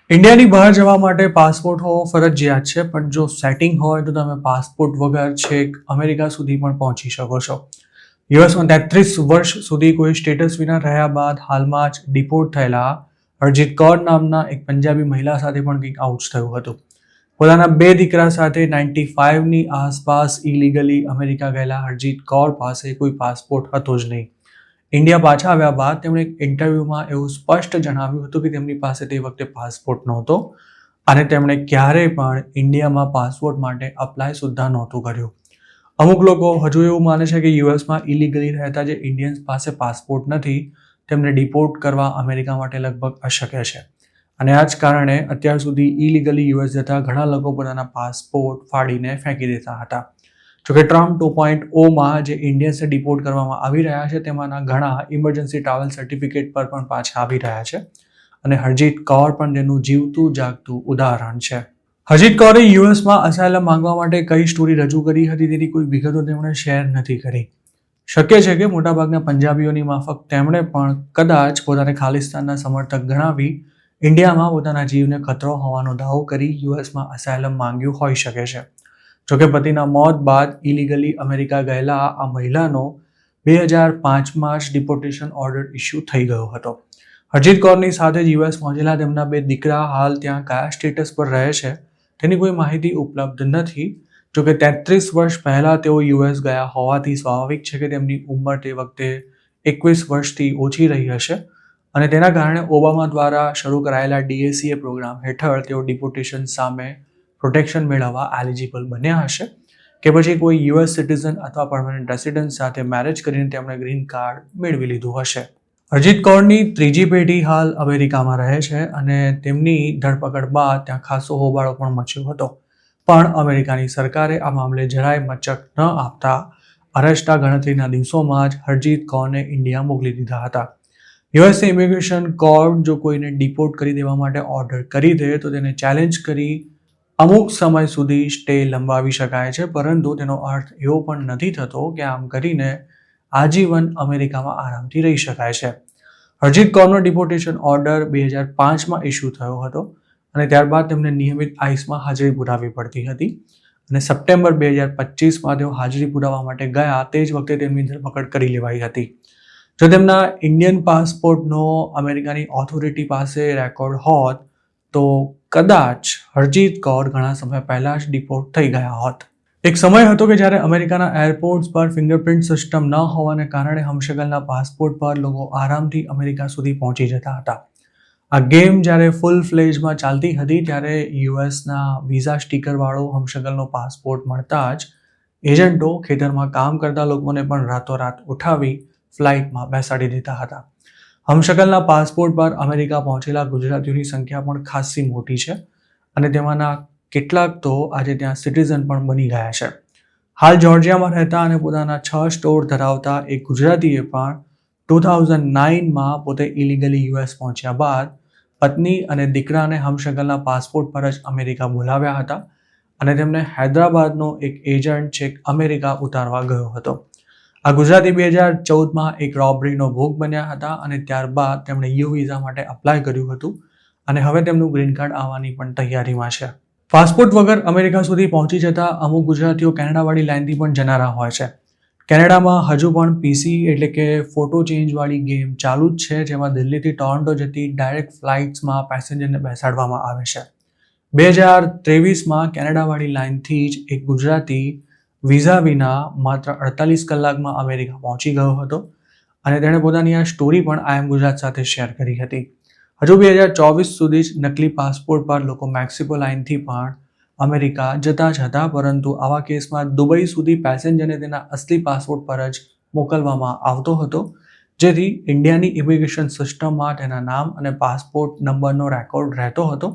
ઇન્ડિયાની બહાર જવા માટે પાસપોર્ટ હોવો ફરજિયાત છે, પણ જો સેટિંગ હોય તો તમે પાસપોર્ટ વગર છેક અમેરિકા સુધી પણ પહોંચી શકો છો. યુએસમાં 33 વર્ષ સુધી કોઈ સ્ટેટસ વિના રહ્યા બાદ હાલમાં જ ડિપોર્ટ થયેલા હરજીત કૌર નામના એક પંજાબી મહિલા સાથે પણ કંઈક આવું જ થયું હતું. પોતાના 2 દીકરા સાથે 95ની આસપાસ ઇલીગલી અમેરિકા ગયેલા હરજીત કૌર પાસે કોઈ પાસપોર્ટ હતો જ નહીં. ઇન્ડિયા પાછા આવ્યા બાદ તેમણે એક ઇન્ટરવ્યૂમાં એવું સ્પષ્ટ જણાવ્યું હતું કે તેમની પાસે તે વખતે પાસપોર્ટ નહોતો અને તેમણે ક્યારેય પણ ઇન્ડિયામાં પાસપોર્ટ માટે અપ્લાય સુદ્ધા નહોતું કર્યું. અમુક લોકો હજુ એવું માને છે કે યુએસમાં ઇલીગલી રહેતા જે ઇન્ડિયન્સ પાસે પાસપોર્ટ નથી તેમને ડિપોર્ટ કરવા અમેરિકા માટે લગભગ અશક્ય છે અને આ જ કારણે અત્યાર સુધી ઇલીગલી યુએસ જતા ઘણા લોકો પોતાના પાસપોર્ટ ફાડીને ફેંકી દેતા હતા. જોકે ટ્રમ્પ 2.0માં જે ઇન્ડિયન્સને ડિપોર્ટ કરવામાં આવી રહ્યા છે તેમાંના ઘણા ઇમરજન્સી ટ્રાવેલ સર્ટિફિકેટ પર પણ પાછા આવી રહ્યા છે અને હરજીત કૌર પણ તેનું જીવતું જાગતું ઉદાહરણ છે. હરજીત કૌરે યુએસમાં અસાયલમ માંગવા માટે કઈ સ્ટોરી રજૂ કરી હતી તેની કોઈ વિગતો તેમણે શેર નથી કરી. શક્ય છે કે મોટાભાગના પંજાબીઓની માફક તેમણે પણ કદાચ પોતાને ખાલિસ્તાનના સમર્થક ગણાવી ઇન્ડિયામાં પોતાના જીવને ખતરો હોવાનો દાવો કરી યુએસમાં અસાયલમ માંગ્યું હોઈ શકે છે. જોકે પતિના મોત બાદ ઇલીગલી અમેરિકા ગયેલા આ મહિલાનો 2005માં જ ડિપોર્ટેશન ઓર્ડર ઇસ્યુ થઈ ગયો હતો. હરજીત કૌરની સાથે જ યુએસ પહોંચેલા તેમના 2 દીકરા હાલ ત્યાં કયા સ્ટેટસ પર રહે છે તેની કોઈ માહિતી ઉપલબ્ધ નથી. જોકે 33 વર્ષ પહેલાં તેઓ યુએસ ગયા હોવાથી સ્વાભાવિક છે કે તેમની ઉંમર તે વખતે 21 વર્ષથી ઓછી રહી હશે અને તેના કારણે ઓબામા દ્વારા શરૂ કરાયેલા DACA પ્રોગ્રામ હેઠળ તેઓ ડિપોર્ટેશન સામે પ્રોટેક્શન મેળવવા એલિજિબલ બન્યા હશે કે પછી કોઈ યુએસ સિટીઝન અથવા પરમનન્ટ રેસિડન્ટ સાથે મેરેજ કરીને તેમણે ગ્રીન કાર્ડ મેળવી લીધું હશે. હરજીત કૌરની 3જી પેઢી હાલ અમેરિકામાં રહે છે અને તેમની ધરપકડ બાદ ત્યાં ખાસો હોબાળો પણ મચ્યો હતો, પણ અમેરિકાની સરકારે આ મામલે જરાય મચક ન આપતા અરેસ્ટના ગણતરીના દિવસોમાં જ હરજીત કૌરને ઇન્ડિયા મોકલી દીધા હતા. યુએસની ઇમિગ્રેશન કોર્ટ જો કોઈને ડિપોર્ટ કરી દેવા માટે ઓર્ડર કરી દે તો તેને ચેલેન્જ કરી અમુક સમય સુધી સ્ટે લંબાવી શકાય છે, પરંતુ તેનો અર્થ એવો પણ નથી થતો કે આમ કરીને આજીવન અમેરિકામાં આરામથી રહી શકાય છે. હરજીત કૌરનો ડિપોર્ટેશન ઓર્ડર 2005માં ઇસ્યુ થયો હતો અને ત્યારબાદ તેમને નિયમિત આઈસમાં હાજરી પુરાવવી પડતી હતી અને સપ્ટેમ્બર 2025માં તેઓ હાજરી પુરાવવા માટે ગયા તે જ વખતે તેમની ધરપકડ કરી લેવાઈ હતી. જો તેમના ઇન્ડિયન પાસપોર્ટનો અમેરિકાની ઓથોરિટી પાસે રેકોર્ડ હોત તો કદાચ હરજીત કૌર ઘણા સમય પહેલાં જ ડિપોર્ટ થઈ ગયા હોત. એક સમય હતો કે જ્યારે અમેરિકાના એરપોર્ટ્સ પર ફિંગરપ્રિન્ટ સિસ્ટમ ન હોવાને કારણે હમશકલના પાસપોર્ટ પર લોકો આરામથી અમેરિકા સુધી પહોંચી જતા હતા. આ ગેમ જ્યારે ફૂલ ફ્લેજમાં ચાલતી હતી ત્યારે યુએસના વિઝા સ્ટીકરવાળો હમશકલનો પાસપોર્ટ મળતા જ એજન્ટો ખેતરમાં કામ કરતા લોકોને પણ રાતોરાત ઉઠાવી ફ્લાઇટમાં બેસાડી દેતા હતા. હમશકલના પાસપોર્ટ પર અમેરિકા પહોંચેલા ગુજરાતીઓની સંખ્યા પણ ખાસી મોટી છે અને તેમાંના કેટલાક તો આજે ત્યાં સિટીઝન પણ બની ગયા છે. હાલ જોર્જિયામાં રહેતા અને પોતાના 6 સ્ટોર ધરાવતા એક ગુજરાતીએ પણ 2009માં પોતે ઇલીગલી યુએસ પહોંચ્યા બાદ પત્ની અને દીકરાને હમશકલના પાસપોર્ટ પર જ અમેરિકા બોલાવ્યા હતા અને તેમને હૈદરાબાદનો એક એજન્ટ છેક અમેરિકા ઉતારવા ગયો હતો. આ ગુજરાતી 2014માં એક રોબરીનો ભોગ બન્યા હતા અને ત્યારબાદ તેમણે યુ વિઝા માટે અપ્લાય કર્યું હતું અને હવે તેમનું ગ્રીન કાર્ડ આવવાની પણ તૈયારીમાં છે. પાસપોર્ટ વગર અમેરિકા સુધી પહોંચી જતા અમુક ગુજરાતીઓ કેનેડાવાળી લાઇનથી પણ જનારા હોય છે. કેનેડામાં હજુ પણ PC એટલે કે ફોટો ચેન્જવાળી ગેમ ચાલુ જ છે, જેમાં દિલ્હીથી ટોરન્ટો જતી ડાયરેક્ટ ફ્લાઇટ્સમાં પેસેન્જરને બેસાડવામાં આવે છે. 2023માં કેનેડાવાળી લાઇનથી જ એક ગુજરાતી વિઝા વિના માત્ર 48 કલાકમાં અમેરિકા પહોંચી ગયો હતો અને તેણે પોતાની આ સ્ટોરી પણ IM ગુજરાત સાથે શેર કરી હતી. હજુ 2024 સુધી જ નકલી પાસપોર્ટ પર લોકો મેક્સિકો લાઇનથી પણ અમેરિકા જતા જ હતા, પરંતુ આવા કેસમાં દુબઈ સુધી પેસેન્જરને તેના અસલી પાસપોર્ટ પર જ મોકલવામાં આવતો હતો, જેથી ઇન્ડિયાની ઇમિગ્રેશન સિસ્ટમમાં તેના નામ અને પાસપોર્ટ નંબરનો રેકોર્ડ રહેતો હતો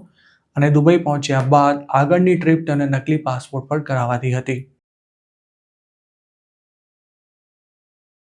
અને દુબઈ પહોંચ્યા બાદ આગળની ટ્રીપ તેને નકલી પાસપોર્ટ પર કરાવાતી હતી.